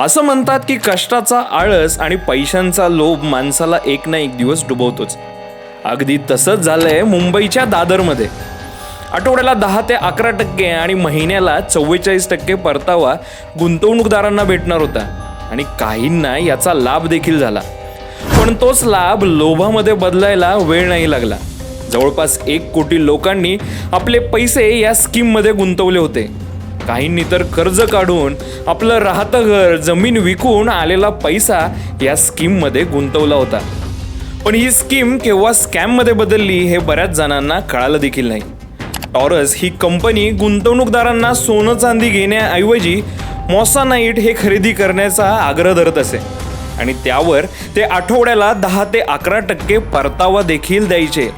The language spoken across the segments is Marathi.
असं म्हणतात की कष्टाचा आळस आणि पैशांचा लोभ माणसाला एक ना एक दिवस डुबवतोच. अगदी तसंच झालंय मुंबईच्या दादरमध्ये. आठवड्याला 10 ते 11% आणि महिन्याला 44% परतावा गुंतवणूकदारांना भेटणार होता आणि काहींना याचा लाभ देखील झाला. पण तोच लाभ लोभामध्ये बदलायला वेळ नाही लागला. जवळपास 1 कोटी लोकांनी आपले पैसे या स्कीममध्ये गुंतवले होते. काहींनी तर कर्ज काढून आपलं राहतं घर, जमीन विकून आलेला पैसा या स्कीममध्ये गुंतवला होता. पण ही स्कीम केव्हा स्कॅममध्ये बदलली हे बऱ्याच जणांना कळालं देखील नाही. टॉरस ही कंपनी गुंतवणूकदारांना सोनं चांदी घेण्याऐवजी मॉसानाइट हे खरेदी करण्याचा आग्रह धरत असे आणि त्यावर ते आठवड्याला 10 ते 11% परतावा देखील द्यायचे.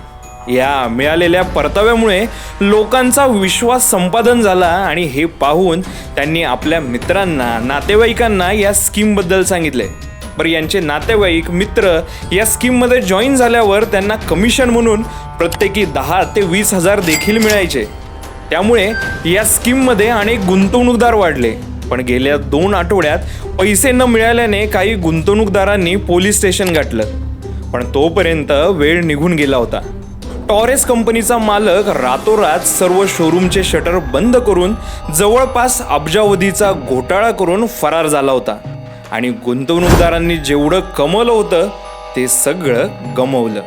या मिळालेल्या परताव्यामुळे लोकांचा विश्वास संपादन झाला आणि हे पाहून त्यांनी आपल्या मित्रांना, नातेवाईकांना या स्कीमबद्दल सांगितले. बरं, यांचे नातेवाईक, मित्र या स्कीममध्ये जॉईन झाल्यावर त्यांना कमिशन म्हणून प्रत्येकी 10 ते 20 हजार देखील मिळायचे. त्यामुळे या स्कीममध्ये अनेक गुंतवणूकदार वाढले. पण गेल्या 2 आठवड्यात पैसे न मिळाल्याने काही गुंतवणूकदारांनी पोलीस स्टेशन गाठलं. पण तोपर्यंत वेळ निघून गेला होता. टॉरेस कंपनीचा मालक रातोरात सर्व शोरूमचे शटर बंद करून जवळपास अब्जावधीचा घोटाळा करून फरार झाला होता आणि गुंतवणूकदारांनी जेवढं कमवलं होतं ते सगळं गमावलं.